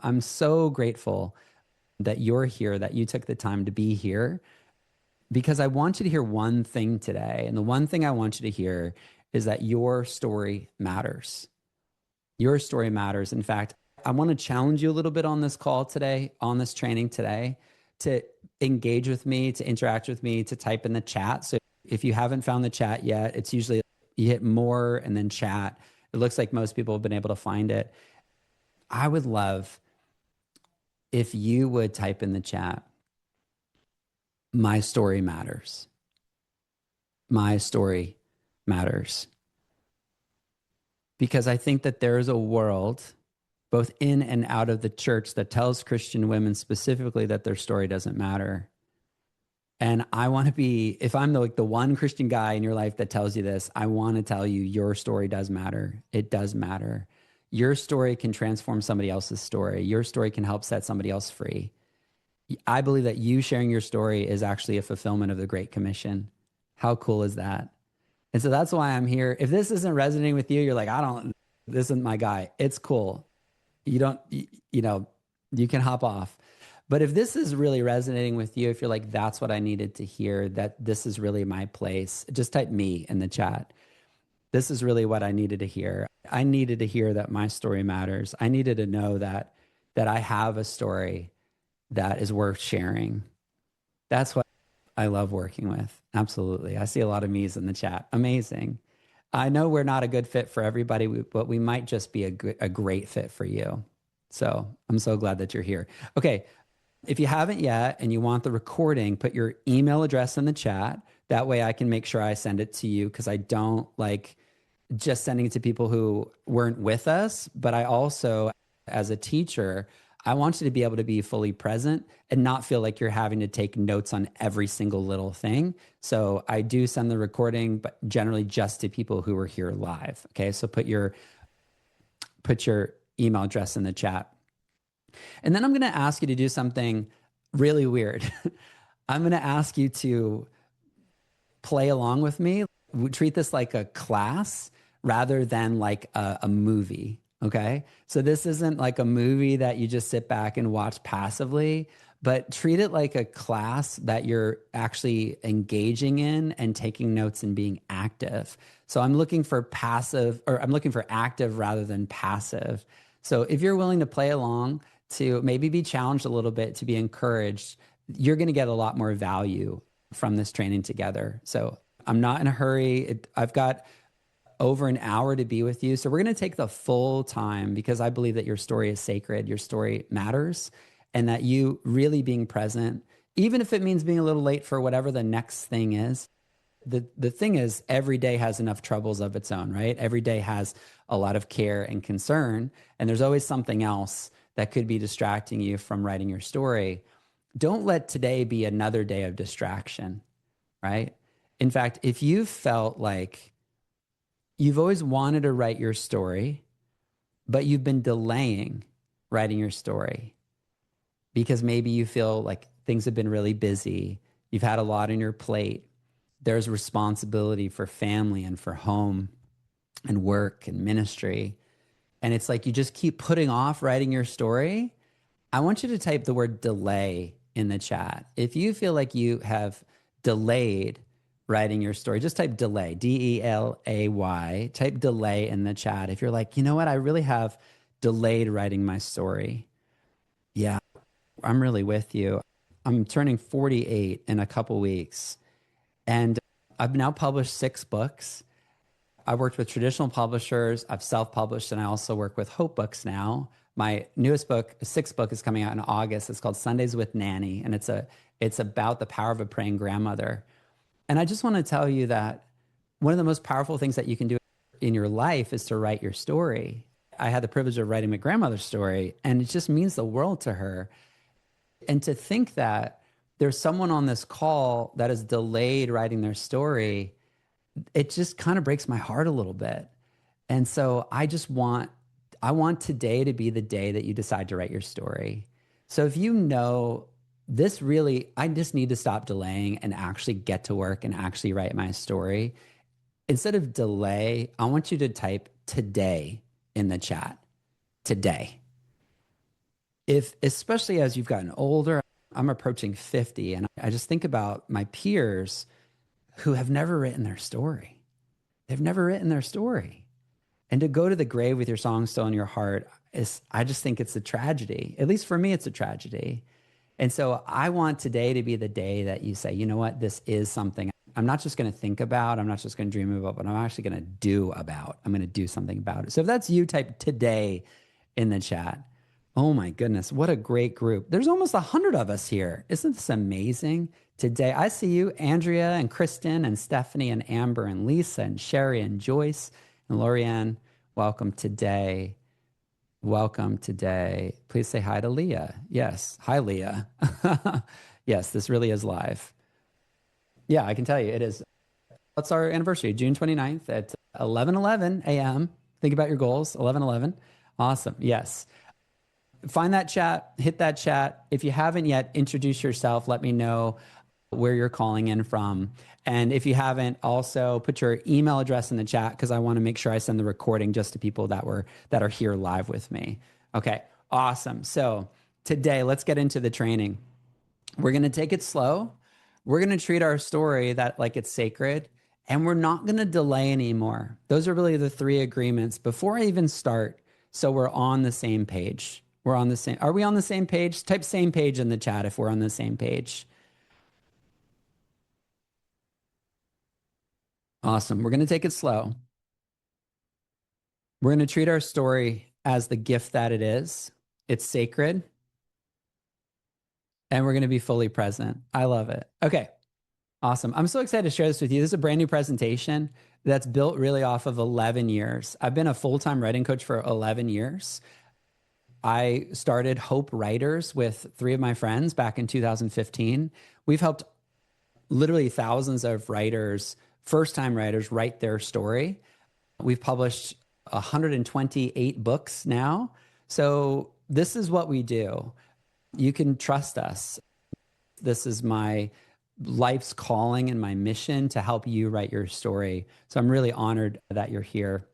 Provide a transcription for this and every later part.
I'm so grateful that you're here, that you took the time to be here, because I want you to hear one thing today. And the one thing I want you to hear is that your story matters. Your story matters. In fact, I want to challenge you a little bit on this call today, on this training today, to engage with me, to interact with me, to type in the chat. So if you haven't found the chat yet, it's usually you hit more and then chat. It looks like most people have been able to find it. I would love if you would type in the chat, my story matters. My story matters. Because I think that there is a world, both in and out of the church, that tells Christian women specifically that their story doesn't matter. And I want to be, if I'm the one Christian guy in your life that tells you this, I want to tell you your story does matter. It does matter. Your story can transform somebody else's story. Your story can help set somebody else free. I believe that you sharing your story is actually a fulfillment of the Great Commission. How cool is that? And so that's why I'm here. If this isn't resonating with you, you're like, this isn't my guy. It's cool. You don't, you know, you can hop off. But if this is really resonating with you, if you're like, that's what I needed to hear, that this is really my place, just type me in the chat. This is really what I needed to hear. I needed to hear that my story matters. I needed to know that I have a story that is worth sharing. That's what I love working with. Absolutely. I see a lot of me's in the chat. Amazing. I know we're not a good fit for everybody, but we might just be a great fit for you. So I'm so glad that you're here. Okay. If you haven't yet and you want the recording, put your email address in the chat. That way I can make sure I send it to you, because I don't like just sending it to people who weren't with us. But I also, as a teacher, I want you to be able to be fully present and not feel like you're having to take notes on every single little thing. So I do send the recording, but generally just to people who were here live. Okay. So put your email address in the chat. And then I'm going to ask you to do something really weird. I'm going to ask you to play along with me. We treat this like a class rather than like a movie. Okay. So this isn't like a movie that you just sit back and watch passively, but treat it like a class that you're actually engaging in and taking notes and being active. So I'm looking for active rather than passive. So if you're willing to play along, to maybe be challenged a little bit, to be encouraged, you're going to get a lot more value from this training together. So I'm not in a hurry. I've got over an hour to be with you. So we're going to take the full time, because I believe that your story is sacred. Your story matters, and that you really being present, even if it means being a little late for whatever the next thing is. The thing is, every day has enough troubles of its own, right? Every day has a lot of care and concern, and there's always something else that could be distracting you from writing your story. Don't let today be another day of distraction, right? In fact, if you felt like you've always wanted to write your story, but you've been delaying writing your story because maybe you feel like things have been really busy, you've had a lot on your plate, there's responsibility for family and for home and work and ministry, and it's like you just keep putting off writing your story, I want you to type the word delay in the chat. If you feel like you have delayed writing your story, just type delay, DELAY, type delay in the chat. If you're like, you know what, I really have delayed writing my story. Yeah, I'm really with you. I'm turning 48 in a couple weeks, and I've now published 6 books. I worked with traditional publishers. I've self-published, and I also work with Hope Books now. My newest book, 6th book, is coming out in August. It's called Sundays with Nanny, and it's about the power of a praying grandmother. And I just want to tell you that one of the most powerful things that you can do in your life is to write your story. I had the privilege of writing my grandmother's story, and it just means the world to her. And to think that there's someone on this call that has delayed writing their story, it just kind of breaks my heart a little bit. And so I want today to be the day that you decide to write your story. So if you know this really, I just need to stop delaying and actually get to work and actually write my story. Instead of delay, I want you to type today in the chat. Today. if, especially as you've gotten older, I'm approaching 50, and I just think about my peers who have never written their story. They've never written their story. And to go to the grave with your song still in your heart is, I just think it's a tragedy. At least for me, it's a tragedy. And so I want today to be the day that you say, you know what, this is something I'm not just going to think about, I'm not just going to dream about, but I'm actually going to do about. I'm going to do something about it. So if that's you, type today in the chat. Oh my goodness, what a great group. There's almost 100 of us here. Isn't this amazing? Today, I see you, Andrea and Kristen and Stephanie and Amber and Lisa and Sherry and Joyce and Lorianne. Welcome today. Welcome today. Please say hi to Leah. Yes. Hi, Leah. Yes, this really is live. Yeah, I can tell you it is. What's our anniversary? June 29th at 11:11 a.m. Think about your goals, 11:11. Awesome. Yes. Find that chat, hit that chat. If you haven't yet, introduce yourself. Let me know where you're calling in from. And if you haven't, also put your email address in the chat, because I want to make sure I send the recording just to people that are here live with me. Okay, awesome. So today, let's get into the training. We're going to take it slow. We're going to treat our story like it's sacred, and we're not going to delay anymore. Those are really the 3 agreements before I even start. So we're on the same page. We're on the same. Are we on the same page? Type same page in the chat if we're on the same page. Awesome. We're going to take it slow. We're going to treat our story as the gift that it is. It's sacred. And we're going to be fully present. I love it. Okay. Awesome. I'm so excited to share this with you. This is a brand new presentation that's built really off of 11 years. I've been a full-time writing coach for 11 years. I started Hope Writers with 3 of my friends back in 2015. We've helped literally thousands of writers, first-time writers, write their story. We've published 128 books now. So this is what we do. You can trust us. This is my life's calling and my mission to help you write your story. So I'm really honored that you're here.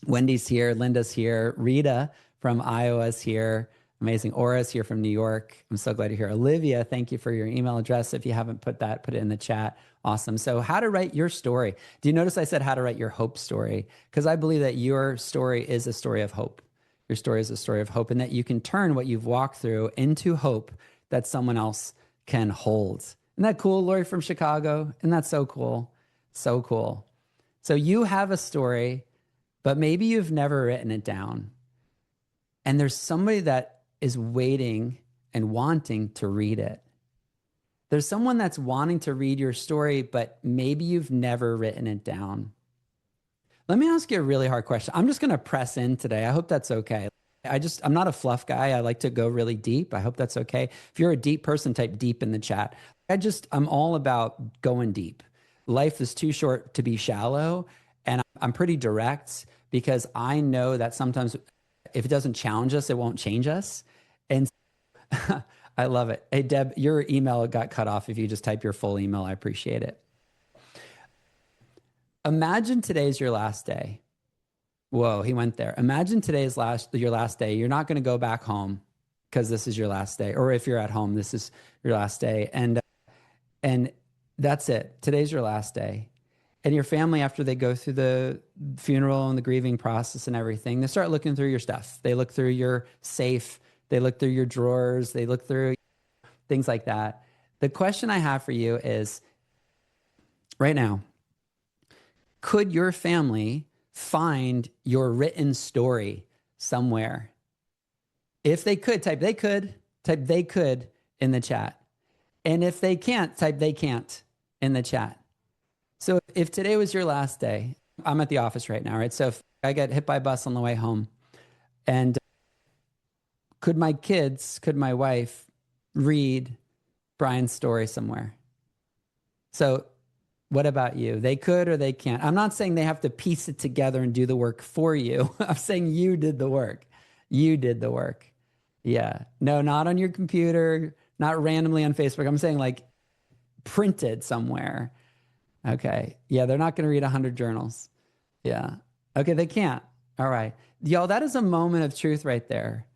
Wendy's here, Linda's here, Rita from Iowa is here. Amazing. Aura's here from New York. I'm so glad you're here. Olivia, thank you for your email address. If you haven't put it in the chat. Awesome. So how to write your story. Do you notice I said how to write your hope story? Because I believe that your story is a story of hope. Your story is a story of hope, and that you can turn what you've walked through into hope that someone else can hold. Isn't that cool, Lori from Chicago? Isn't that so cool? So cool. So you have a story, but maybe you've never written it down. And there's somebody that is waiting and wanting to read it. There's someone that's wanting to read your story, but maybe you've never written it down. Let me ask you a really hard question. I'm just going to press in today. I hope that's okay. I'm not a fluff guy. I like to go really deep. I hope that's okay. If you're a deep person, type deep in the chat. I'm all about going deep. Life is too short to be shallow. And I'm pretty direct because I know that sometimes if it doesn't challenge us, it won't change us. And I love it. Hey, Deb, your email got cut off. If you just type your full email, I appreciate it. Imagine today's your last day. Whoa, he went there. Imagine today's your last day. You're not going to go back home because this is your last day. Or if you're at home, this is your last day. And that's it. Today's your last day. And your family, after they go through the funeral and the grieving process and everything, they start looking through your stuff. They look through your safe. They look through your drawers. They look through things like that. The question I have for you is, right now, could your family find your written story somewhere? If they could, type they could in the chat. And if they can't, type they can't in the chat. So if today was your last day, I'm at the office right now, right? So if I get hit by a bus on the way home, and could my wife read Brian's story somewhere? So what about you? They could or they can't. I'm not saying they have to piece it together and do the work for you. I'm saying you did the work. You did the work. Yeah. No, not on your computer, not randomly on Facebook. I'm saying like printed somewhere. Okay. Yeah, they're not going to read 100 journals. Yeah. Okay, they can't. All right. Y'all, that is a moment of truth right there.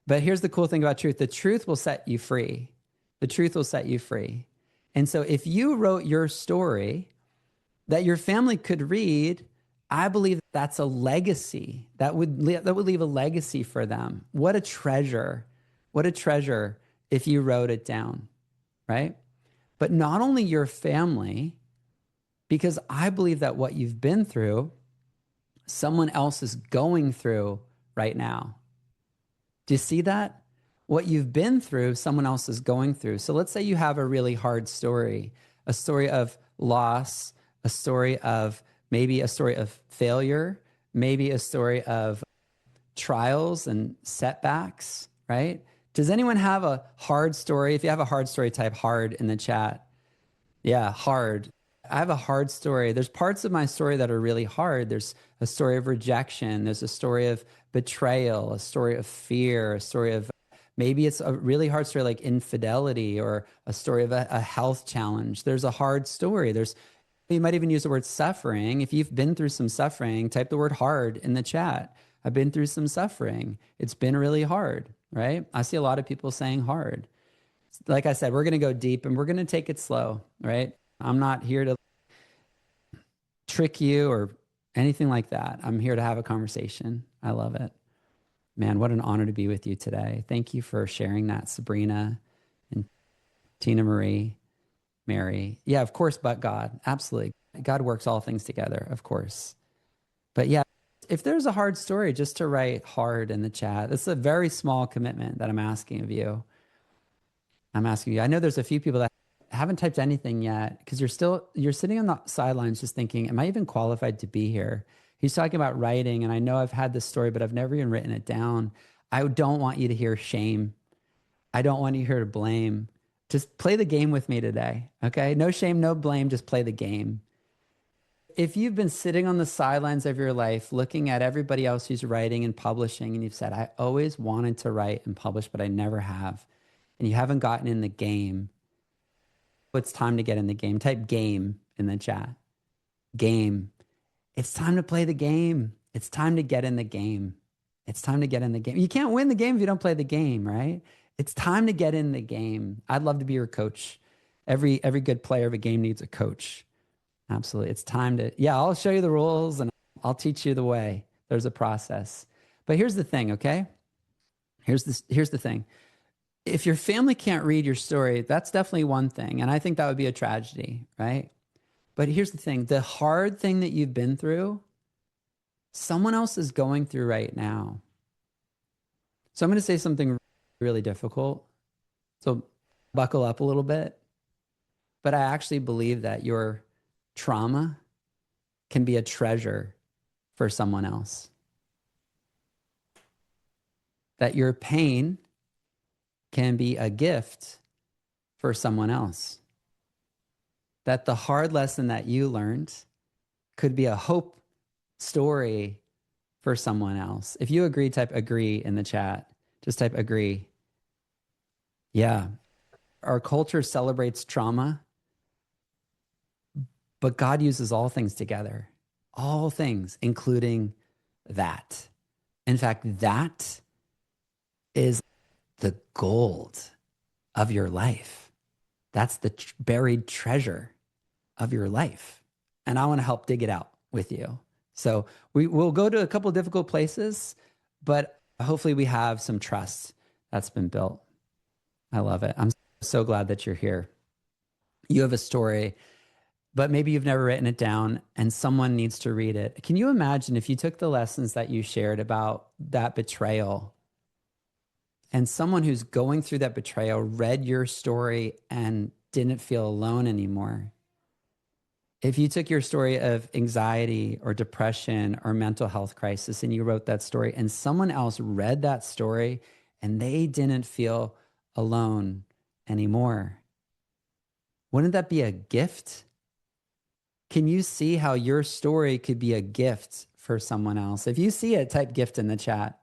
But here's the cool thing about truth. The truth will set you free. The truth will set you free. And so if you wrote your story that your family could read, I believe that's a legacy that would leave a legacy for them. What a treasure. What a treasure if you wrote it down, right? But not only your family, because I believe that what you've been through, someone else is going through right now. Do you see that? What you've been through, someone else is going through. So let's say you have a really hard story, a story of loss, a story of maybe a story of failure, maybe a story of trials and setbacks, right? Does anyone have a hard story? If you have a hard story, type hard in the chat. Yeah, hard. I have a hard story. There's parts of my story that are really hard. There's a story of rejection. There's a story of betrayal, a story of fear, a story of maybe it's a really hard story like infidelity or a story of a health challenge. There's a hard story. You might even use the word suffering. If you've been through some suffering, type the word hard in the chat. I've been through some suffering. It's been really hard, right? I see a lot of people saying hard. Like I said, we're going to go deep and we're going to take it slow, right? I'm not here to trick you or anything like that. I'm here to have a conversation. I love it. Man, what an honor to be with you today. Thank you for sharing that, Sabrina and Tina Marie, Mary. Yeah, of course, but God. Absolutely. God works all things together, of course. But yeah, if there's a hard story, just to write hard in the chat. It's a very small commitment that I'm asking of you. I'm asking you. I know there's a few people that haven't typed anything yet because you're sitting on the sidelines just thinking, am I even qualified to be here? He's talking about writing, and I know I've had this story, but I've never even written it down. I don't want you to hear shame. I don't want you to hear blame. Just play the game with me today, okay? No shame, no blame, just play the game. If you've been sitting on the sidelines of your life looking at everybody else who's writing and publishing, and you've said, I always wanted to write and publish, but I never have, and you haven't gotten in the game, it's time to get in the game. Type game in the chat. Game. It's time to play the game. It's time to get in the game. It's time to get in the game. You can't win the game if you don't play the game, right? It's time to get in the game. I'd love to be your coach. Every good player of a game needs a coach. Absolutely. It's time to, yeah, I'll show you the rules and I'll teach you the way. There's a process. But here's the thing, okay? Here's the thing. If your family can't read your story, that's definitely one thing. And I think that would be a tragedy, right? But here's the thing. The hard thing that you've been through, someone else is going through right now. So I'm going to say something really difficult. So buckle up a little bit. But I actually believe that your trauma can be a treasure for someone else. That your pain can be a gift for someone else. That the hard lesson that you learned could be a hope story for someone else. If you agree, type agree in the chat. Just type agree. Yeah. Our culture celebrates trauma, but God uses all things together. All things, including that. In fact, that is the gold of your life. That's the buried treasure of your life. And I want to help dig it out with you. So we'll go to a couple of difficult places, but hopefully we have some trust that's been built. I love it. I'm so glad that you're here. You have a story, but maybe you've never written it down and someone needs to read it. Can you imagine if you took the lessons that you shared about that betrayal and someone who's going through that betrayal read your story and didn't feel alone anymore? If you took your story of anxiety or depression or mental health crisis and you wrote that story and someone else read that story and they didn't feel alone anymore, wouldn't that be a gift? Can you see how your story could be a gift for someone else? If you see it, type gift in the chat.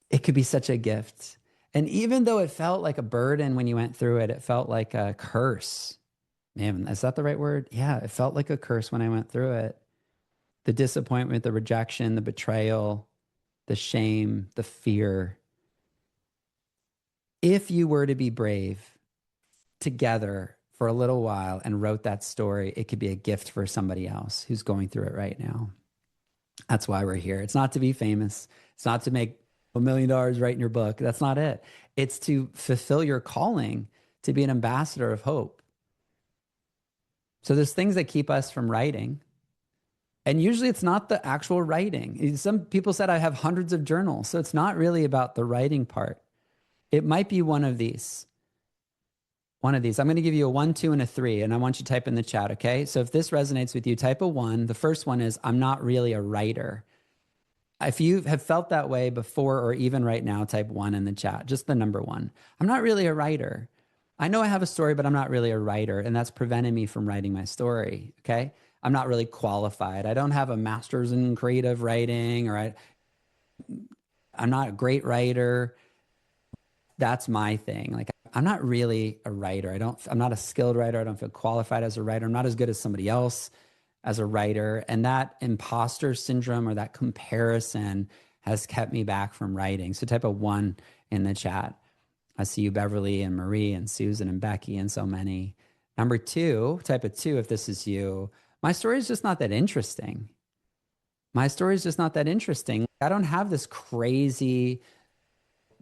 It could be such a gift. And even though it felt like a burden when you went through it, it felt like a curse. Man, is that the right word? Yeah, it felt like a curse when I went through it. The disappointment, the rejection, the betrayal. the shame, the fear. If you were to be brave together for a little while and wrote that story, it could be a gift for somebody else who's going through it right now. That's why we're here. It's not to be famous. It's not to make $1 million writing your book. That's not it. It's to fulfill your calling to be an ambassador of hope. So there's things that keep us from writing. And usually it's not the actual writing. Some people said I have hundreds of journals. So it's not really about the writing part. It might be one of these. One of these. I'm going to give you a 1, 2, and a 3, and I want you to type in the chat, okay? So if this resonates with you, type a 1. The first one is, I'm not really a writer. If you have felt that way before or even right now, type 1 in the chat, just the number 1. I'm not really a writer. I know I have a story, but I'm not really a writer, and that's preventing me from writing my story, okay? I'm not really qualified. I don't have a master's in creative writing, or I'm not a great writer. That's my thing. Like, I'm not really a writer. I'm not a skilled writer. I don't feel qualified as a writer. I'm not as good as somebody else as a writer. And that imposter syndrome or that comparison has kept me back from writing. So type a 1 in the chat. I see you, Beverly and Marie and Susan and Becky and so many. Number 2, type a 2 if this is you. My story is just not that interesting. My story is just not that interesting. I don't have this crazy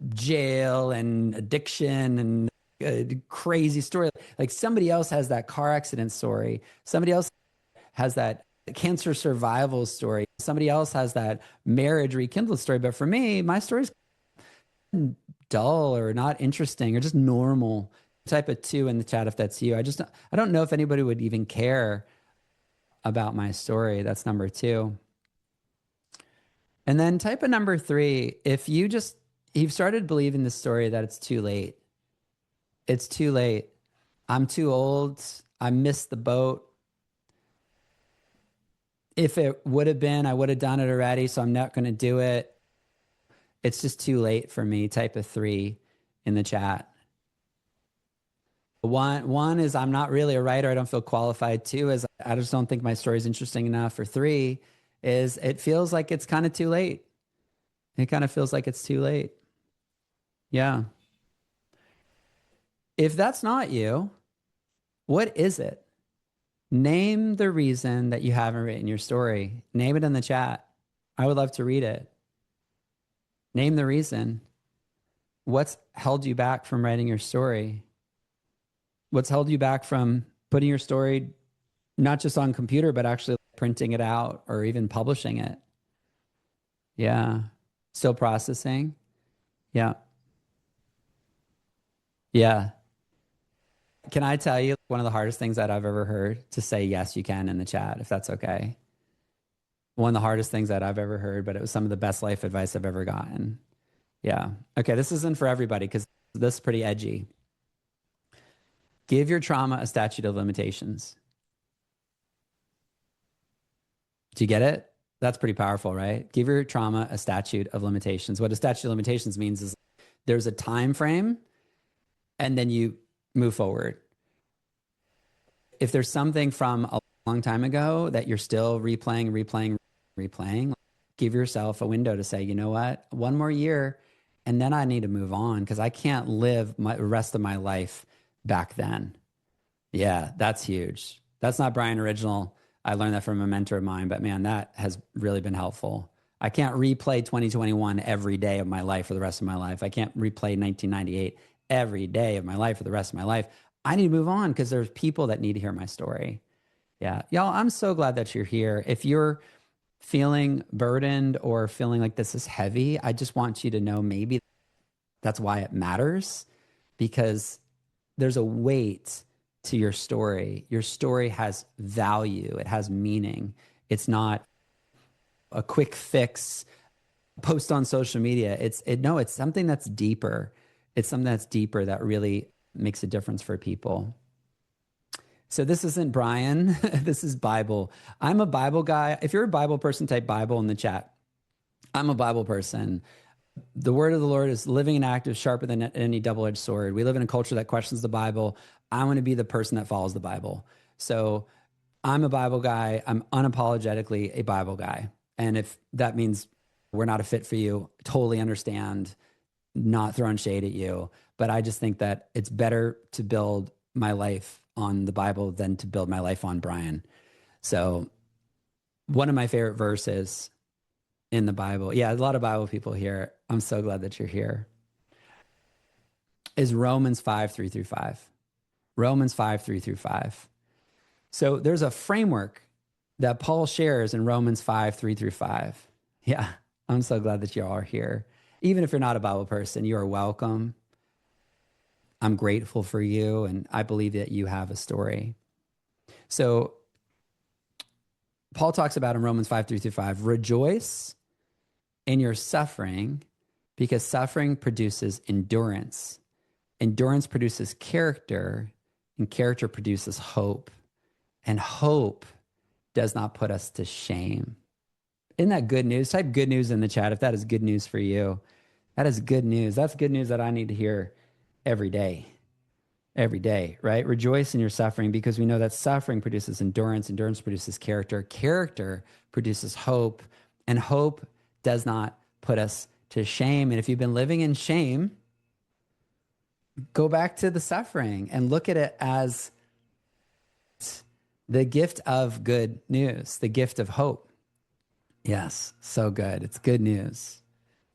jail and addiction and crazy story. Like somebody else has that car accident story. Somebody else has that cancer survival story. Somebody else has that marriage rekindled story. But for me, my story is dull or not interesting or just normal. Type a 2 in the chat if that's you. I don't know if anybody would even care about my story. That's number 2. And then type a number 3. If you've started believing the story that it's too late. It's too late. I'm too old. I missed the boat. If it would have been, I would have done it already, so I'm not going to do it. It's just too late for me. Type a 3 in the chat. One is I'm not really a writer. I don't feel qualified. 2 is I just don't think my story is interesting enough. Or 3 is it feels like it's kind of too late. It kind of feels like it's too late. Yeah. If that's not you, what is it? Name the reason that you haven't written your story. Name it in the chat. I would love to read it. Name the reason. What's held you back from writing your story? What's held you back from putting your story not just on computer, but actually printing it out or even publishing it? Yeah. Still processing? Yeah. Yeah. Can I tell you one of the hardest things that I've ever heard? To say yes, you can in the chat, if that's okay. One of the hardest things that I've ever heard, but it was some of the best life advice I've ever gotten. Yeah. Okay, this isn't for everybody because this is pretty edgy. Give your trauma a statute of limitations. Do you get it? That's pretty powerful, right? Give your trauma a statute of limitations. What a statute of limitations means is there's a time frame and then you move forward. If there's something from a long time ago that you're still replaying, give yourself a window to say, you know what, 1 more year, and then I need to move on because I can't live the rest of my life back then. Yeah, that's huge. That's not Brian original. I learned that from a mentor of mine, but man, that has really been helpful. I can't replay 2021 every day of my life for the rest of my life. I can't replay 1998 every day of my life for the rest of my life. I need to move on because there's people that need to hear my story. Yeah. Y'all, I'm so glad that you're here. If you're feeling burdened or feeling like this is heavy, I just want you to know maybe that's why it matters, because there's a weight to your story. Your story has value. It has meaning. It's not a quick fix post on social media. It's something that's deeper. It's something that's deeper that really makes a difference for people. So this isn't Brian. This is Bible. I'm a Bible guy. If you're a Bible person, type Bible in the chat. I'm a Bible person. The word of the Lord is living and active, sharper than any double-edged sword. We live in a culture that questions the Bible. I want to be the person that follows the Bible. So I'm a Bible guy. I'm unapologetically a Bible guy. And if that means we're not a fit for you. Totally understand, not throwing shade at you. But I just think that it's better to build my life on the Bible than to build my life on Brian. So one of my favorite verses in the Bible, yeah, a lot of Bible people here. I'm so glad that you're here. Is Romans 5, 3-5. Romans 5, 3-5. So there's a framework that Paul shares in Romans 5, 3-5. Yeah, I'm so glad that you all are here. Even if you're not a Bible person, you are welcome. I'm grateful for you, and I believe that you have a story. So Paul talks about in Romans 5, 3-5, rejoice in your suffering because suffering produces endurance. Endurance produces character, and character produces hope. And hope does not put us to shame. Isn't that good news? Type good news in the chat if that is good news for you. That is good news. That's good news that I need to hear every day. Every day, right? Rejoice in your suffering because we know that suffering produces endurance. Endurance produces character. Character produces hope. And hope does not put us to shame. And if you've been living in shame, go back to the suffering and look at it as the gift of good news, the gift of hope. Yes, so good. It's good news.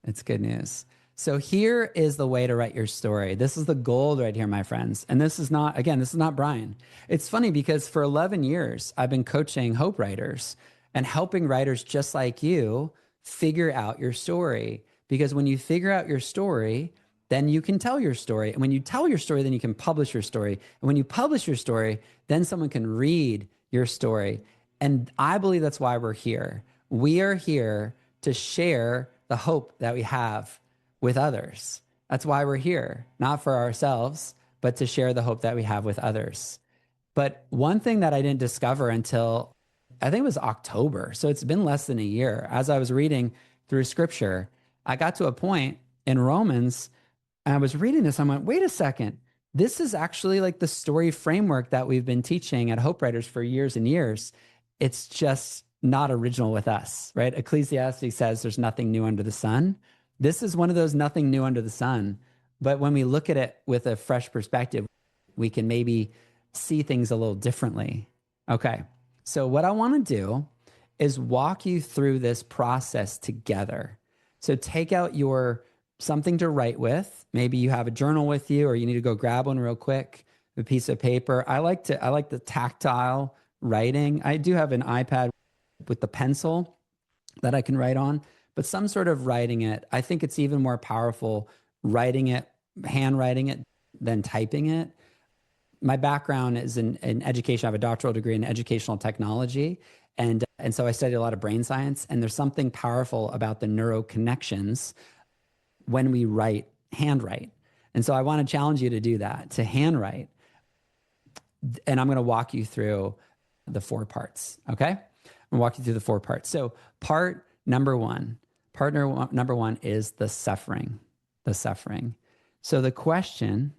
It's good news. So here is the way to write your story. This is the gold right here, my friends. And this is not, again, this is not Brian. It's funny because for 11 years, I've been coaching hope writers and helping writers just like you figure out your story. Because when you figure out your story, then you can tell your story. And when you tell your story, then you can publish your story. And when you publish your story, then someone can read your story. And I believe that's why we're here. We are here to share the hope that we have with others. That's why we're here, not for ourselves, but to share the hope that we have with others. But one thing that I didn't discover until I think it was October, so it's been less than a year, as I was reading through scripture, I got to a point in Romans, and I was reading this, I went, wait a second, this is actually like the story framework that we've been teaching at Hope Writers for years and years. It's just not original with us, right? Ecclesiastes says there's nothing new under the sun. This is one of those nothing new under the sun. But when we look at it with a fresh perspective, we can maybe see things a little differently. Okay, so what I want to do is walk you through this process together. So take out your something to write with. Maybe you have a journal with you, or you need to go grab one real quick, a piece of paper. I like the tactile writing. I do have an iPad with the pencil that I can write on, but some sort of writing it. I think it's even more powerful writing it, handwriting it, than typing it. My background is in education. I have a doctoral degree in educational technology. And so I studied a lot of brain science. And there's something powerful about the neural connections when we handwrite. And so I want to challenge you to do that, to handwrite. And I'm going to walk you through the 4 parts, okay? I'm going to walk you through the 4 parts. So part number one is the suffering, So the question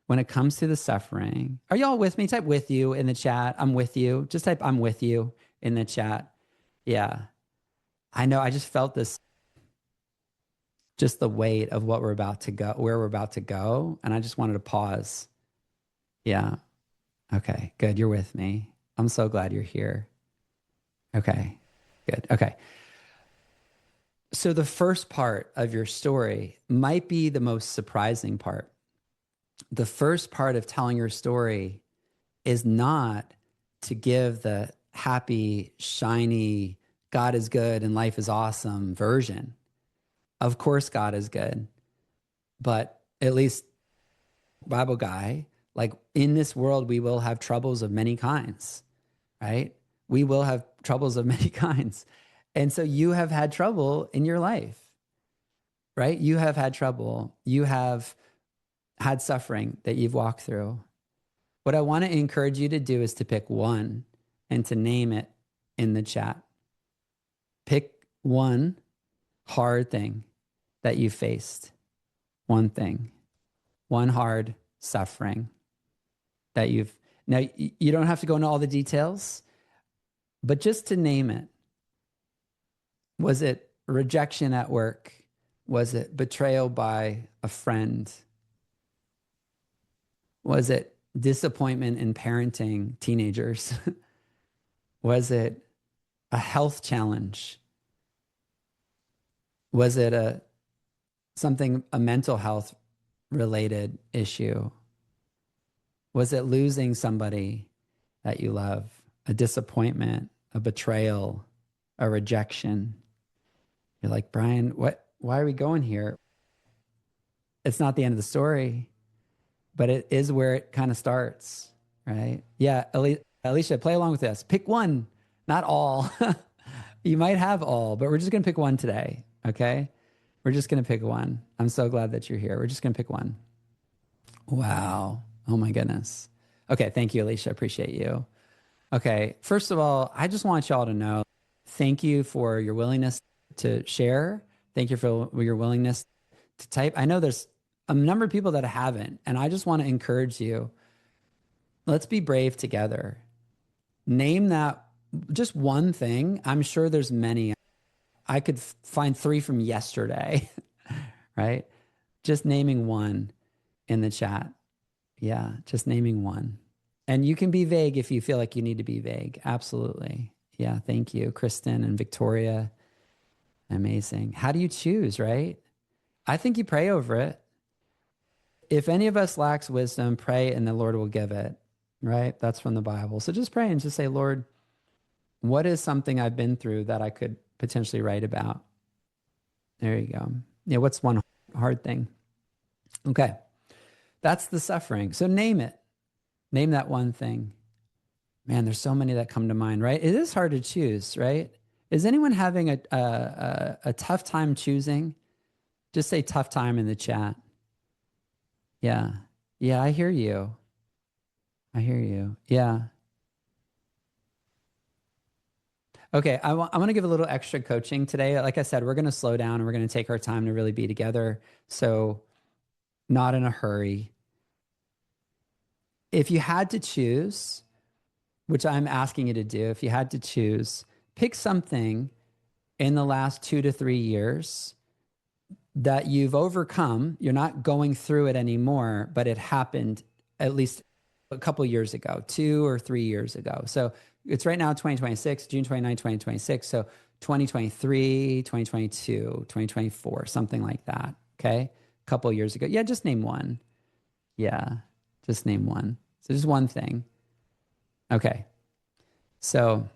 when it comes to the suffering, are y'all with me? Type with you in the chat. I'm with you. Just type I'm with you in the chat. Yeah. I know. I just felt this, just the weight of what we're about to go, where we're about to go. And I just wanted to pause. Yeah. Okay, good. You're with me. I'm so glad you're here. Okay, good. Okay. So the first part of your story might be the most surprising part. The first part of telling your story is not to give the happy, shiny, God is good and life is awesome version. Of course, God is good. But at least Bible guy, like in this world, we will have troubles of many kinds, right? We will have troubles of many kinds. And so you have had trouble in your life, right? You have had trouble. You have had suffering that you've walked through. What I want to encourage you to do is to pick one and to name it in the chat. Pick one hard thing that you faced. One thing, one hard suffering that now you don't have to go into all the details, but just to name it. Was it rejection at work? Was it betrayal by a friend? Was it disappointment in parenting teenagers? Was it a health challenge? Was it a mental health related issue? Was it losing somebody that you love? A disappointment, a betrayal, a rejection? You're like, Brian, why are we going here? It's not the end of the story, but it is where it kind of starts, right? Yeah, Alicia, play along with this. Pick one, not all. You might have all, but we're just going to pick one today, okay? We're just going to pick one. I'm so glad that you're here. We're just going to pick one. Wow. Oh my goodness. Okay, thank you, Alicia. Appreciate you. Okay, first of all, I just want y'all to know, thank you for your willingness to share. Thank you for your willingness to type. I know there's a number of people that haven't, and I just want to encourage you. Let's be brave together. Name that just one thing. I'm sure there's many. I could find 3 from yesterday, right? Just naming one in the chat. Yeah, just naming one. And you can be vague if you feel like you need to be vague. Absolutely. Yeah, thank you, Kristen and Victoria. Amazing. How do you choose, right? I think you pray over it. If any of us lacks wisdom, pray and the Lord will give it, right? That's from the Bible. So just pray and just say, Lord, what is something I've been through that I could potentially write about? There you go. Yeah, what's one hard thing? Okay, that's the suffering. So name it. Name that one thing. Man, there's so many that come to mind, right? It is hard to choose, right? Is anyone having a tough time choosing? Just say tough time in the chat. Yeah. Yeah, I hear you. I hear you. Yeah. Okay, I'm going to give a little extra coaching today. Like I said, we're going to slow down and we're going to take our time to really be together. So, not in a hurry. If you had to choose, which I'm asking you to do, if you had to choose, pick something in the last 2 to 3 years that you've overcome. You're not going through it anymore, but it happened at least a couple years ago, 2 or 3 years ago. So it's right now 2026, June 29, 2026. So 2023, 2022, 2024, something like that. Okay. A couple years ago. Yeah, just name one. Yeah, just name one. So just one thing. Okay. So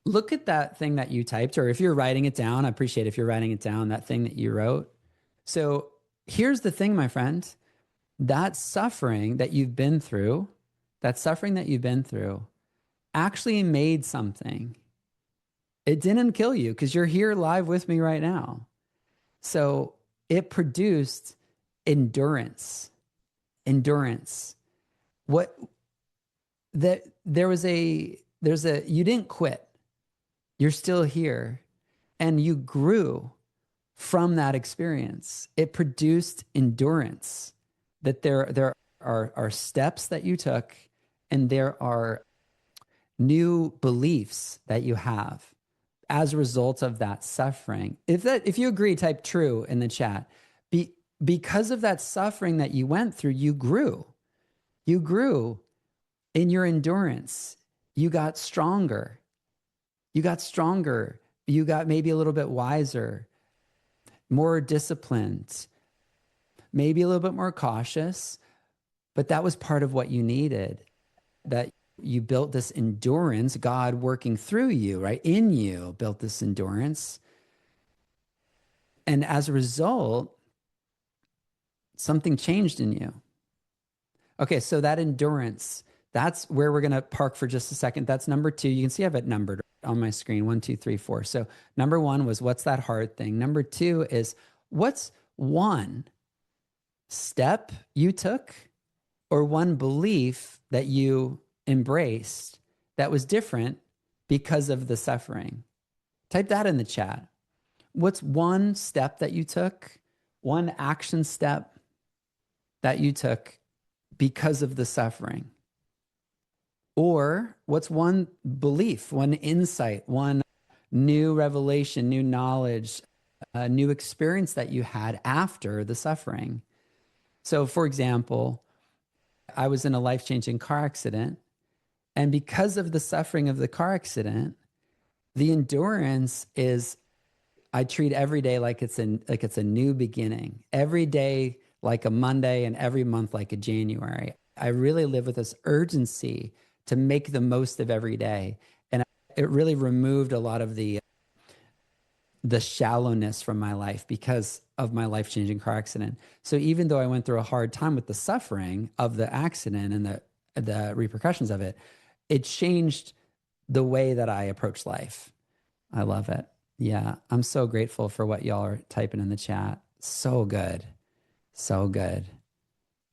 look at that thing that you typed, or if you're writing it down, I appreciate if you're writing it down, that thing that you wrote. So here's the thing, my friend, that suffering that you've been through, actually made something. It didn't kill you because you're here live with me right now. So it produced endurance. What that there's a you didn't quit. You're still here and you grew from that experience. It produced endurance, that there are steps that you took and there are new beliefs that you have as a result of that suffering. If you agree, type true in the chat. Because of that suffering that you went through, you grew. You grew in your endurance. You got stronger. You got maybe a little bit wiser, more disciplined, maybe a little bit more cautious, but that was part of what you needed. That you built this endurance, God working through you, right? In you, built this endurance. And as a result, something changed in you. Okay, so that endurance, that's where we're going to park for just a second. That's number 2. You can see I have it numbered on my screen, 1, 2, 3, 4. So number 1 was, what's that hard thing? Number 2 is, what's one step you took or one belief that you embraced that was different because of the suffering? Type that in the chat. What's one step that you took, one action step that you took because of the suffering? Or what's one belief, one insight, one new revelation, new knowledge, a new experience that you had after the suffering. So, for example, I was in a life-changing car accident, and because of the suffering of the car accident, the endurance is I treat every day like it's a new beginning. Every day like a Monday and every month like a January. I really live with this urgency to make the most of every day. And it really removed a lot of the shallowness from my life because of my life-changing car accident. So even though I went through a hard time with the suffering of the accident and the repercussions of it, it changed the way that I approach life. I love it. Yeah, I'm so grateful for what y'all are typing in the chat. So good. So good.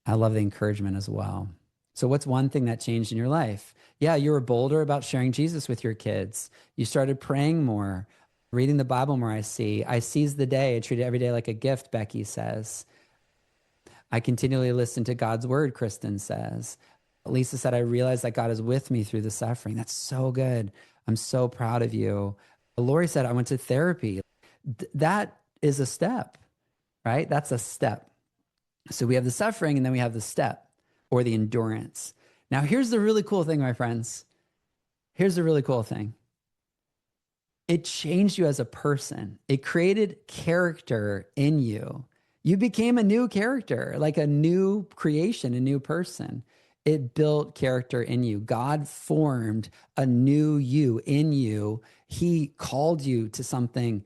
I love the encouragement as well. So what's one thing that changed in your life? Yeah, you were bolder about sharing Jesus with your kids. You started praying more, reading the Bible more. I seize the day. I treat every day like a gift, Becky says. I continually listen to God's word, Kristen says. Lisa said, I realized that God is with me through the suffering. That's so good. I'm so proud of you. Lori said, I went to therapy. That is a step, right? That's a step. So we have the suffering and then we have the step or the endurance. Now, here's the really cool thing, my friends. Here's the really cool thing. It changed you as a person. It created character in you. You became a new character, like a new creation, a new person. It built character in you. God formed a new you in you. He called you to something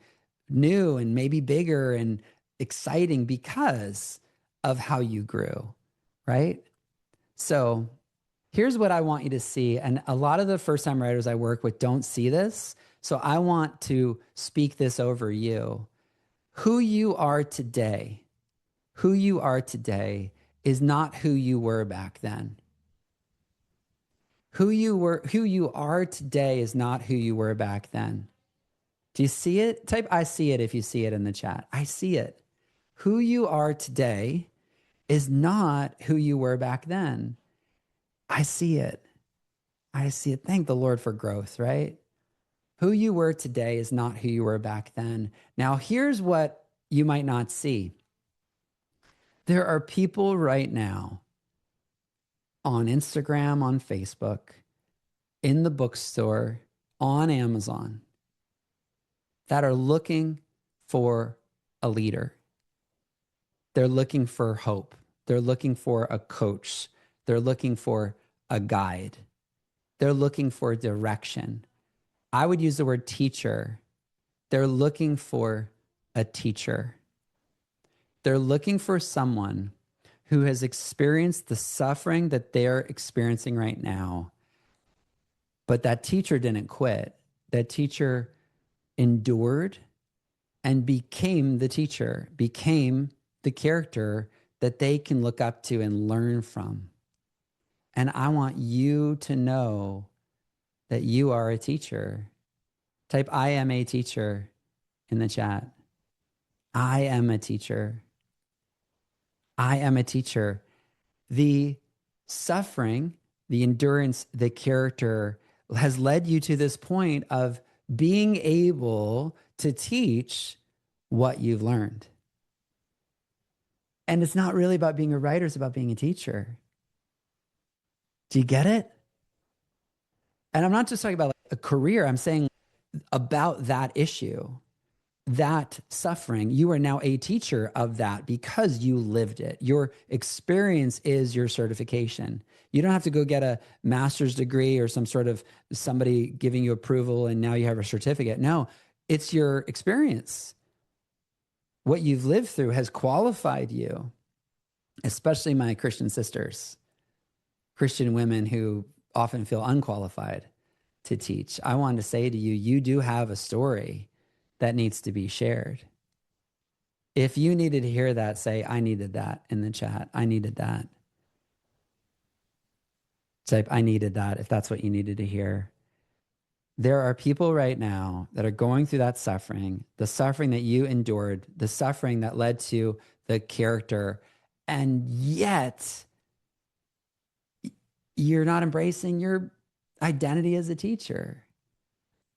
new and maybe bigger and exciting because of how you grew, right? So here's what I want you to see. And a lot of the first-time writers I work with don't see this. So I want to speak this over you. Who you are today is not who you were back then. Who you are today is not who you were back then. Do you see it? Type I see it if you see it in the chat. I see it. Who you are today is not who you were back then. I see it. I see it. Thank the Lord for growth, right? Who you were today is not who you were back then. Now, here's what you might not see. There are people right now on Instagram, on Facebook, in the bookstore, on Amazon, that are looking for a leader. They're looking for hope. They're looking for a coach. They're looking for a guide. They're looking for direction. I would use the word teacher. They're looking for a teacher. They're looking for someone who has experienced the suffering that they're experiencing right now. But that teacher didn't quit. That teacher endured and became the teacher, became the character that they can look up to and learn from. And I want you to know that you are a teacher. Type I am a teacher in the chat. I am a teacher. I am a teacher. The suffering, the endurance, the character has led you to this point of being able to teach what you've learned. And it's not really about being a writer, it's about being a teacher. Do you get it? And I'm not just talking about like a career, I'm saying about that issue, that suffering. You are now a teacher of that because you lived it. Your experience is your certification. You don't have to go get a master's degree or some sort of somebody giving you approval and now you have a certificate. No, it's your experience. What you've lived through has qualified you, especially my Christian sisters, Christian women who often feel unqualified to teach. I wanted to say to you, you do have a story that needs to be shared. If you needed to hear that, say, I needed that in the chat. I needed that. Type, I needed that if that's what you needed to hear. There are people right now that are going through that suffering, the suffering that you endured, the suffering that led to the character, and yet you're not embracing your identity as a teacher.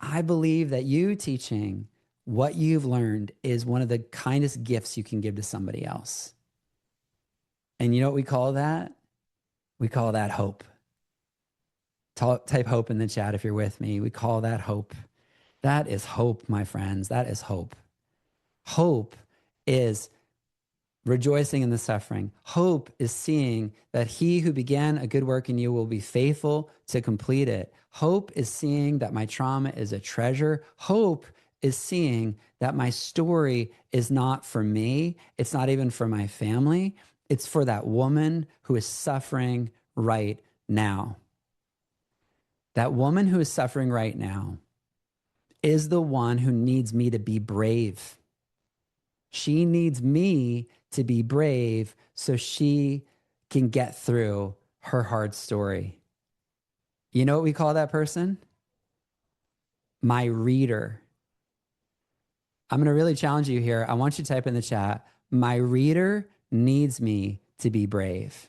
I believe that you teaching what you've learned is one of the kindest gifts you can give to somebody else. And you know what we call that? We call that hope. Type hope in the chat if you're with me. We call that hope. That is hope, my friends. That is hope. Hope is rejoicing in the suffering. Hope is seeing that he who began a good work in you will be faithful to complete it. Hope is seeing that my trauma is a treasure. Hope is seeing that my story is not for me. It's not even for my family. It's for that woman who is suffering right now. That woman who is suffering right now is the one who needs me to be brave. She needs me to be brave so she can get through her hard story. You know what we call that person? My reader. I'm going to really challenge you here. I want you to type in the chat, my reader needs me to be brave.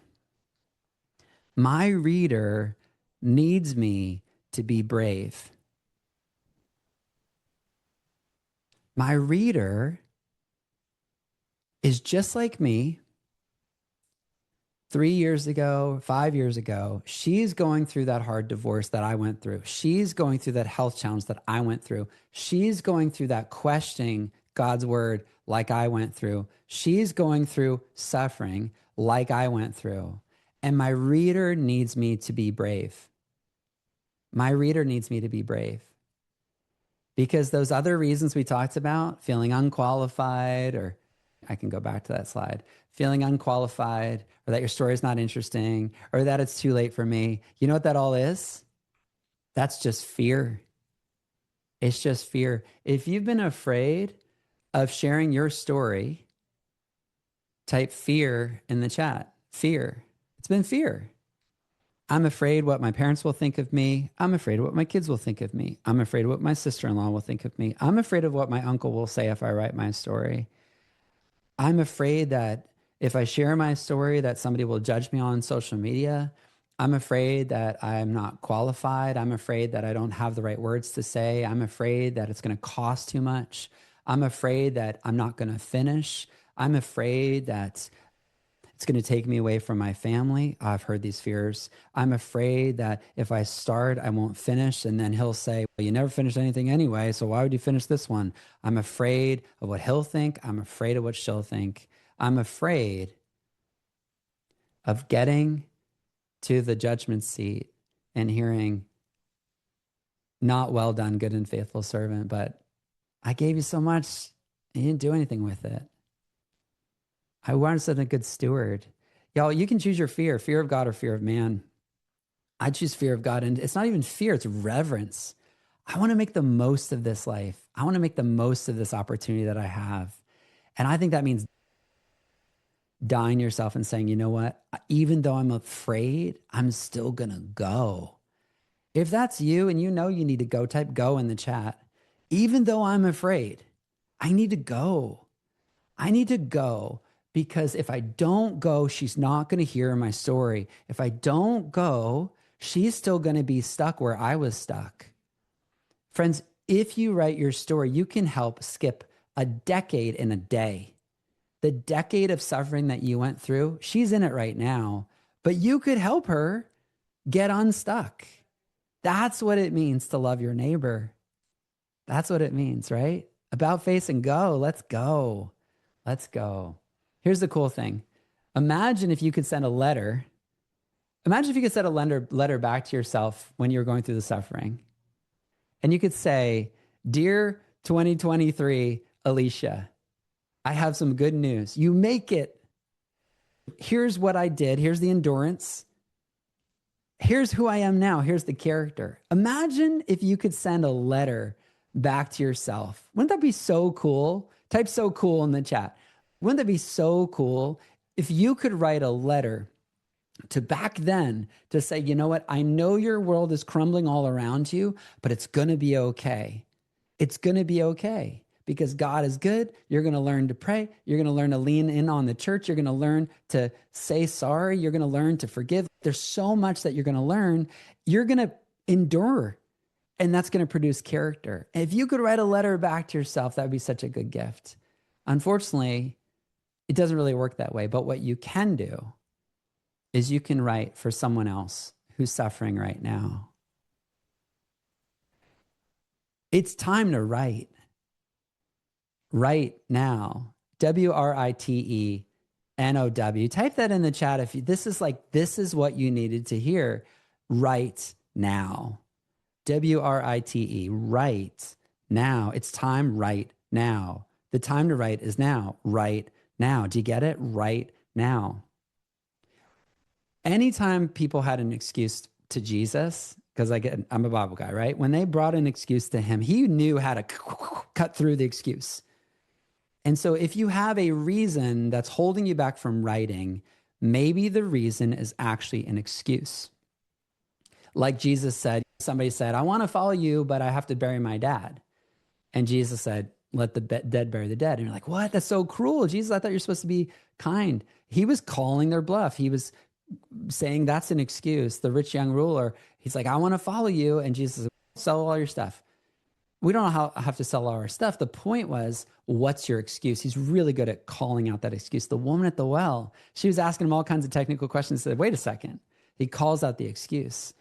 My reader needs me to be brave. My reader is just like me. 3 years ago, 5 years ago, she's going through that hard divorce that I went through. She's going through that health challenge that I went through. She's going through that questioning God's word like I went through. She's going through suffering like I went through. And my reader needs me to be brave. My reader needs me to be brave. Because those other reasons we talked about, feeling unqualified, or I can go back to that slide, feeling unqualified, or that your story is not interesting, or that it's too late for me. You know what that all is? That's just fear. It's just fear. If you've been afraid of sharing your story, type fear in the chat. Fear. It's been fear. I'm afraid what my parents will think of me. I'm afraid of what my kids will think of me. I'm afraid of what my sister-in-law will think of me. I'm afraid of what my uncle will say if I write my story. I'm afraid that if I share my story, that somebody will judge me on social media. I'm afraid that I'm not qualified. I'm afraid that I don't have the right words to say. I'm afraid that it's going to cost too much. I'm afraid that I'm not going to finish. I'm afraid that it's going to take me away from my family. I've heard these fears. I'm afraid that if I start, I won't finish. And then he'll say, well, you never finished anything anyway, so why would you finish this one? I'm afraid of what he'll think. I'm afraid of what she'll think. I'm afraid of getting to the judgment seat and hearing, not well done, good and faithful servant, but I gave you so much, and you didn't do anything with it. I wasn't a good steward. Y'all, you can choose your fear of God or fear of man. I choose fear of God. And it's not even fear, it's reverence. I want to make the most of this life. I want to make the most of this opportunity that I have. And I think that means dying yourself and saying, you know what? Even though I'm afraid, I'm still going to go. If that's you and you know you need to go, type go in the chat. Even though I'm afraid, I need to go. I need to go. Because if I don't go, she's not going to hear my story. If I don't go, she's still going to be stuck where I was stuck. Friends, if you write your story, you can help skip a decade in a day. The decade of suffering that you went through, she's in it right now, but you could help her get unstuck. That's what it means to love your neighbor. That's what it means, right? About face and go. Let's go. Let's go. Here's the cool thing. Imagine if you could send a letter. Imagine if you could send a letter back to yourself when you were going through the suffering. And you could say, Dear 2023 Alicia, I have some good news. You make it. Here's what I did. Here's the endurance. Here's who I am now. Here's the character. Imagine if you could send a letter back to yourself. Wouldn't that be so cool? Type so cool in the chat. Wouldn't that be so cool if you could write a letter to back then to say, you know what? I know your world is crumbling all around you, but it's going to be okay. It's going to be okay because God is good. You're going to learn to pray. You're going to learn to lean in on the church. You're going to learn to say sorry. You're going to learn to forgive. There's so much that you're going to learn. You're going to endure. And that's going to produce character. And if you could write a letter back to yourself, that would be such a good gift. Unfortunately, it doesn't really work that way. But what you can do is you can write for someone else who's suffering right now. It's time to write. Right now. WRITENOW. Type that in the chat if you, this is what you needed to hear right now. WRITE, right now. It's time right now. The time to write is now, right now. Do you get it? Right now. Anytime people had an excuse to Jesus, because I'm a Bible guy, right? When they brought an excuse to him, he knew how to cut through the excuse. And so if you have a reason that's holding you back from writing, maybe the reason is actually an excuse. Like Jesus said, somebody said, I want to follow you, but I have to bury my dad. And Jesus said, let the dead bury the dead. And you're like, what? That's so cruel. Jesus, I thought you're supposed to be kind. He was calling their bluff. He was saying that's an excuse. The rich young ruler, he's like, I want to follow you. And Jesus said, sell all your stuff. We don't have to sell all our stuff. The point was, what's your excuse? He's really good at calling out that excuse. The woman at the well, she was asking him all kinds of technical questions. Said, wait a second. He calls out the excuse.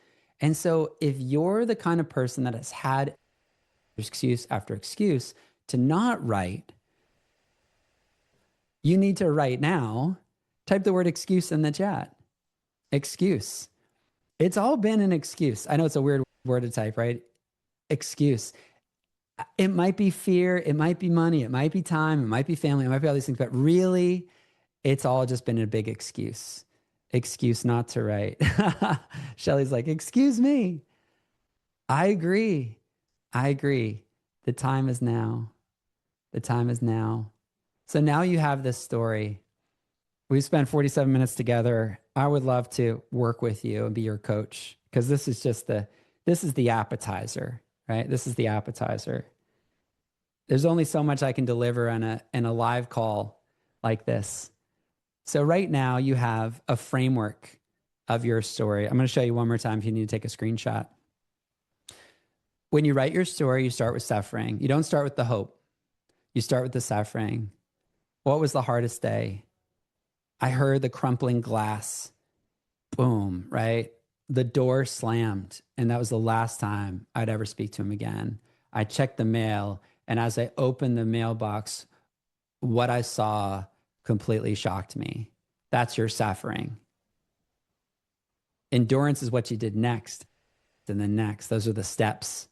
And so if you're the kind of person that has had excuse after excuse to not write, you need to write now. Type the word excuse in the chat. Excuse. It's all been an excuse. I know it's a weird word to type, right? Excuse. It might be fear, it might be money, it might be time, it might be family, it might be all these things, but really, it's all just been a big excuse. Excuse not to write. Shelly's like, excuse me. I agree. The time is now. The time is now. So now you have this story. We've spent 47 minutes together. I would love to work with you and be your coach, because this is the appetizer. Right? This is the appetizer. There's only so much I can deliver in a live call like this. So right now you have a framework of your story. I'm going to show you one more time if you need to take a screenshot. When you write your story, you start with suffering. You don't start with the hope. You start with the suffering. What was the hardest day? I heard the crumpling glass. Boom, right? The door slammed, and that was the last time I'd ever speak to him again. I checked the mail, and as I opened the mailbox, what I saw completely shocked me. That's your suffering. Endurance is what you did next, and then next. Those are the steps.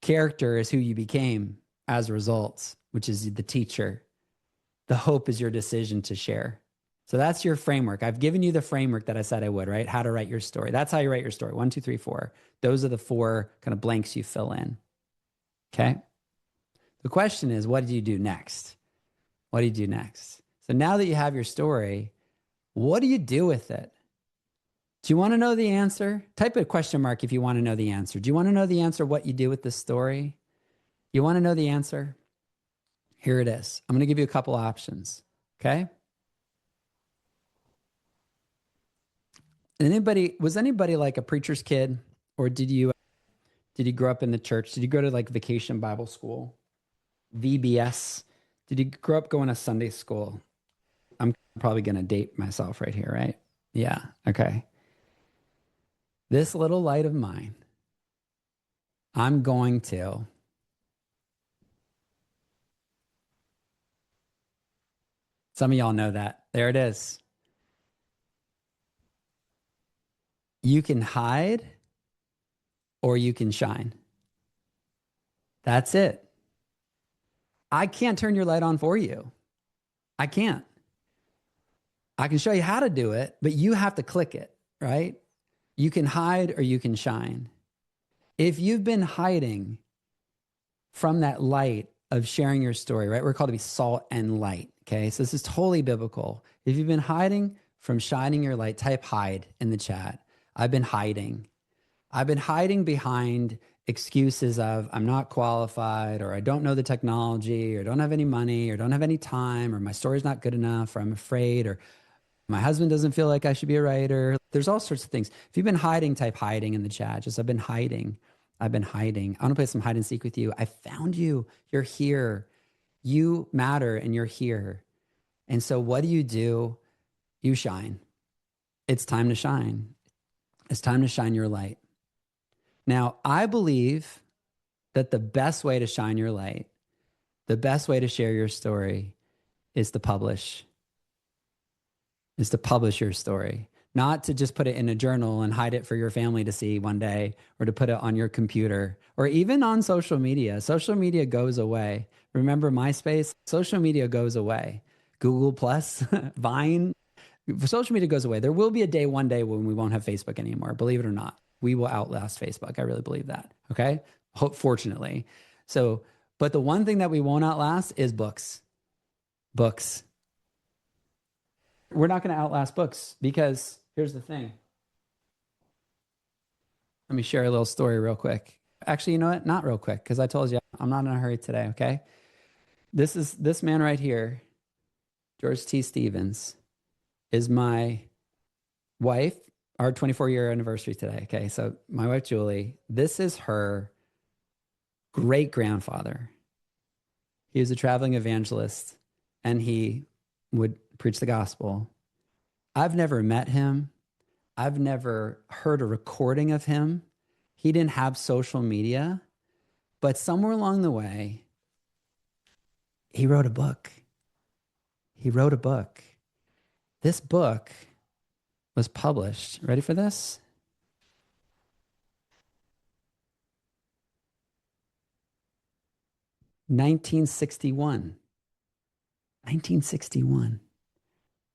Character is who you became as a result, which is the teacher. The hope is your decision to share. So that's your framework. I've given you the framework that I said I would, right? How to write your story. That's how you write your story. 1, 2, 3, 4. Those are the 4 kind of blanks you fill in. Okay? The question is, what do you do next? What do you do next? So now that you have your story, what do you do with it? Do you want to know the answer? Type a question mark if you want to know the answer. Do you want to know the answer, what you do with this story? You want to know the answer? Here it is. I'm going to give you a couple options. Okay? Was anybody like a preacher's kid, or did you grow up in the church? Did you go to like Vacation Bible School, VBS? Did you grow up going to Sunday school? I'm probably going to date myself right here, right? Yeah. Okay. This little light of mine, I'm going to some of y'all know that. There it is. You can hide or you can shine. That's it. I can't turn your light on for you. I can't. I can show you how to do it, but you have to click it, right? You can hide or you can shine. If you've been hiding from that light of sharing your story, right? We're called to be salt and light, okay? So this is totally biblical. If you've been hiding from shining your light, type hide in the chat. I've been hiding. I've been hiding behind excuses of I'm not qualified, or I don't know the technology, or don't have any money, or don't have any time, or my story's not good enough, or I'm afraid, or my husband doesn't feel like I should be a writer. There's all sorts of things. If you've been hiding, type hiding in the chat. Just I've been hiding. I've been hiding. I want to play some hide and seek with you. I found you. You're here. You matter and you're here. And so what do? You shine. It's time to shine. It's time to shine your light. Now, I believe that the best way to shine your light, the best way to share your story is to publish your story, not to just put it in a journal and hide it for your family to see one day, or to put it on your computer, or even on social media. Social media goes away. Remember MySpace? Social media goes away. Google Plus, Vine, social media goes away. There will be a day, one day, when we won't have Facebook anymore. Believe it or not, we will outlast Facebook. I really believe that. Okay. Fortunately. So, but the one thing that we won't outlast is books. Books. We're not going to outlast books, because here's the thing. Let me share a little story real quick. Actually, you know what? Not real quick, because I told you I'm not in a hurry today. Okay. This man right here, George T. Stevens, is my wife. Our 24-year anniversary today. Okay. So my wife, Julie, this is her great grandfather. He was a traveling evangelist, and he would preach the gospel. I've never met him. I've never heard a recording of him. He didn't have social media, but somewhere along the way, he wrote a book. He wrote a book. This book was published. Ready for this? 1961. 1961.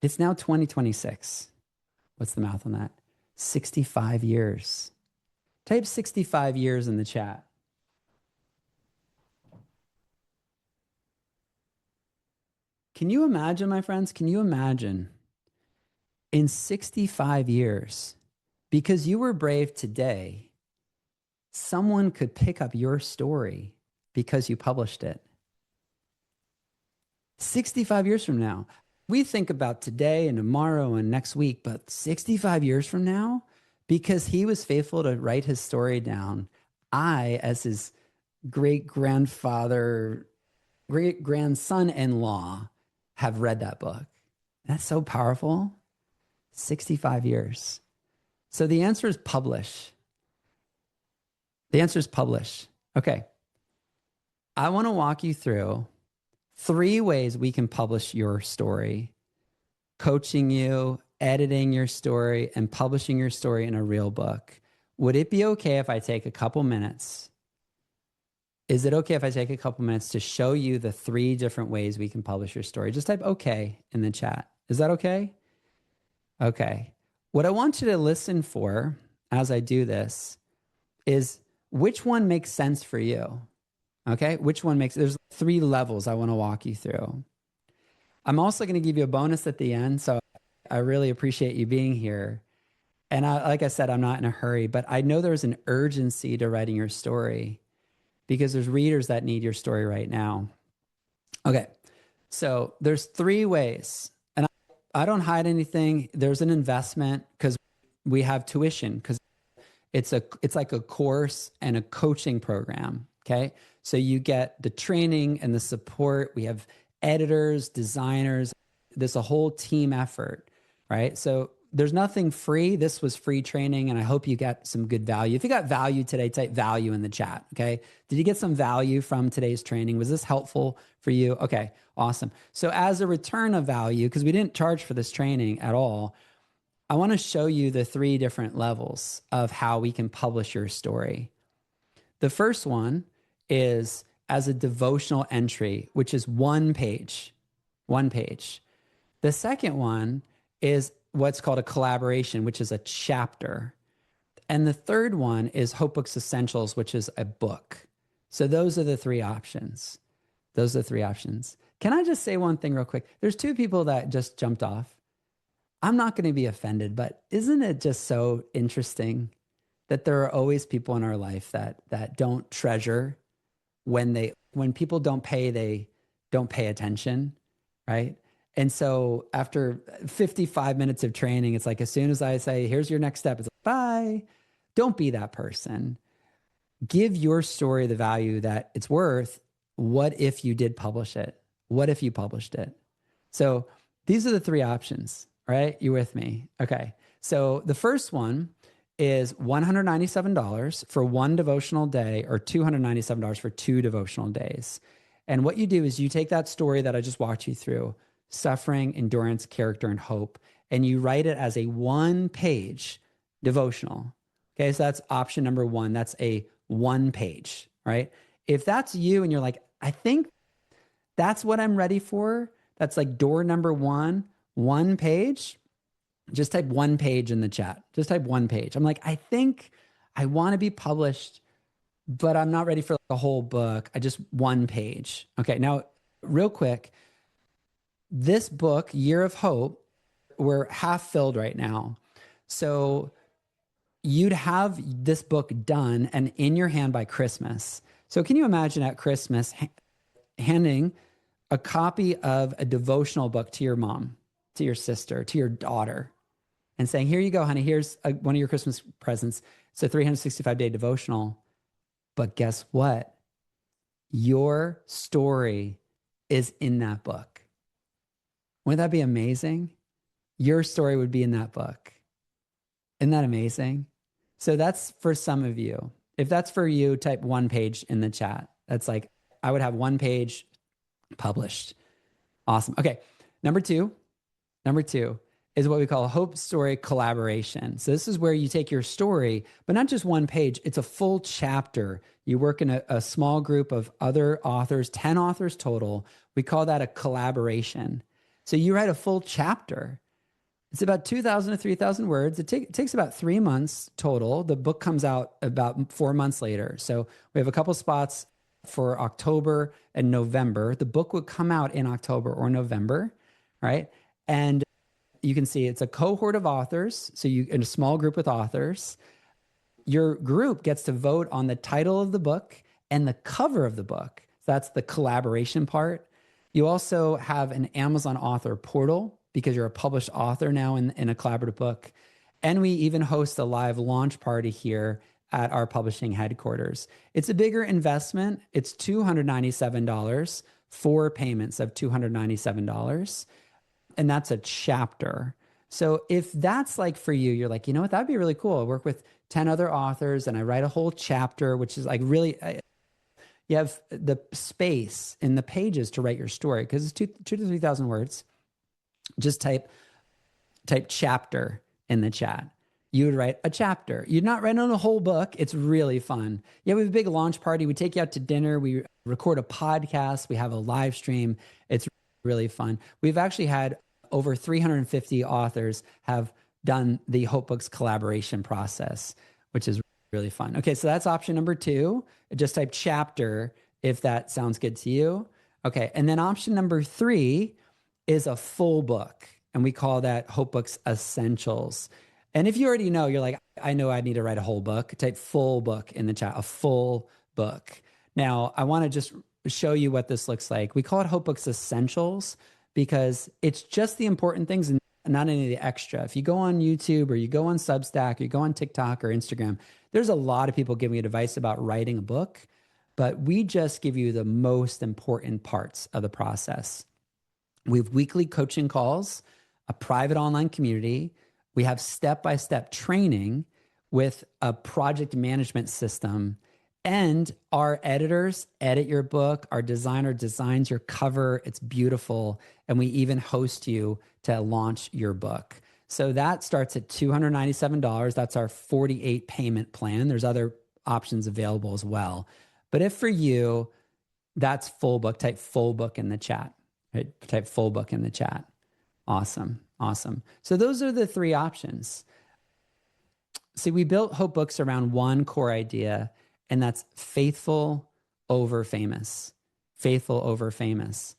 It's now 2026. What's the math on that? 65 years. Type 65 years in the chat. Can you imagine, my friends? Can you imagine in 65 years, because you were brave today, someone could pick up your story because you published it? 65 years from now, we think about today and tomorrow and next week, but 65 years from now, because he was faithful to write his story down, I, as his great-grandfather, great-grandson-in-law, have read that book. That's so powerful. 65 years. So the answer is publish. The answer is publish. Okay. I want to walk you through 3 ways we can publish your story: coaching you, editing your story, and publishing your story in a real book. Would it be okay if I take a couple minutes? Is it okay if I take a couple minutes to show you the 3 different ways we can publish your story? Just type okay in the chat. Is that okay? Okay. What I want you to listen for as I do this is which one makes sense for you. Okay. Which one there's 3 levels I want to walk you through. I'm also going to give you a bonus at the end. So I really appreciate you being here. And like I said, I'm not in a hurry, but I know there's an urgency to writing your story, because there's readers that need your story right now. Okay. So there's 3 ways, and I don't hide anything. There's an investment, because we have tuition, because it's like a course and a coaching program. Okay. So you get the training and the support. We have editors, designers. There's a whole team effort, right? So there's nothing free. This was free training, and I hope you got some good value. If you got value today, type value in the chat. Okay. Did you get some value from today's training? Was this helpful for you? Okay. Awesome. So as a return of value, because we didn't charge for this training at all, I want to show you the 3 different levels of how we can publish your story. The first one is as a devotional entry, which is 1 page. 1 page. The second one is what's called a collaboration, which is a chapter. And the third one is Hope Books Essentials, which is a book. So those are the 3 options. Those are the 3 options. Can I just say one thing real quick? There's 2 people that just jumped off. I'm not going to be offended, but isn't it just so interesting that there are always people in our life that don't treasure when people don't pay, they don't pay attention, right? And so after 55 minutes of training, it's like, as soon as I say, here's your next step, it's like, bye. Don't be that person. give your story the value that it's worth. What if you did publish it? What if you published it? So these are the three options, right? You with me? Okay. So the first one is $197 for one devotional day or $297 for two devotional days. And what you do is you take that story that I just walked you through, suffering, endurance, character, and hope, and you write it as a one-page devotional. Okay, so that's option number one. That's a one page, right? If that's you and you're like, I think that's what I'm ready for, that's like door number one page, just type one page in the chat. Just type one page. I'm like, I think I want to be published, but I'm not ready for like a whole book. I just one page. Okay, now, real quick, this book, Year of Hope, we're half filled right now. So you'd have this book done and in your hand by Christmas. So can you imagine at Christmas handing a copy of a devotional book to your mom, to your sister, to your daughter, and saying, here you go, honey, here's one of your Christmas presents. It's a 365-day devotional. But guess what? Your story is in that book. Wouldn't that be amazing? Your story would be in that book. Isn't that amazing? So that's for some of you. If that's for you, type one page in the chat. That's like, I would have one page published. Awesome. Okay. Number two is what we call a hope story collaboration. So this is where you take your story, but not just one page, it's a full chapter. You work in a small group of other authors, 10 authors total. We call that a collaboration. So you write a full chapter. It's about 2,000 to 3,000 words. It takes about 3 months total. The book comes out about 4 months later. So we have a couple spots for October and November. The book would come out in October or November, right? And you can see it's a cohort of authors. So you in a small group with authors. Your group gets to vote on the title of the book and the cover of the book. So that's the collaboration part. You also have an Amazon author portal because you're a published author now in a collaborative book. And we even host a live launch party here at our publishing headquarters. It's a bigger investment. It's $297, 4 payments of $297. And that's a chapter. So if that's like for you, you're like, you know what, that'd be really cool. I work with 10 other authors and I write a whole chapter, which is like really, you have the space in the pages to write your story because it's 2,000 to 3,000 words. Just type chapter in the chat. You would write a chapter. You're not writing on a whole book. It's really fun. Yeah, we have a big launch party. We take you out to dinner. We record a podcast. We have a live stream. It's really fun. We've actually had over 350 authors have done the Hope Books collaboration process, which is really fun. Okay, so that's option number 2. Just type chapter if that sounds good to you. Okay, and then option number 3 is a full book, and we call that Hope Books Essentials. And if you already know, you're like, I know I need to write a whole book, type full book in the chat, a full book. Now, I want to just show you what this looks like. We call it Hope Books Essentials because it's just the important things and not any of the extra. If you go on YouTube or you go on Substack or you go on TikTok or Instagram, there's a lot of people giving you advice about writing a book, but we just give you the most important parts of the process. We have weekly coaching calls, a private online community. We have step-by-step training with a project management system, and our editors edit your book. Our designer designs your cover. It's beautiful. And we even host you to launch your book. So that starts at $297. That's our 48 payment plan. There's other options available as well. But if for you, that's full book, type full book in the chat. Right? Type full book in the chat. Awesome. Awesome. So those are the 3 options. See, we built Hope Books around one core idea, and that's faithful over famous. Faithful over famous.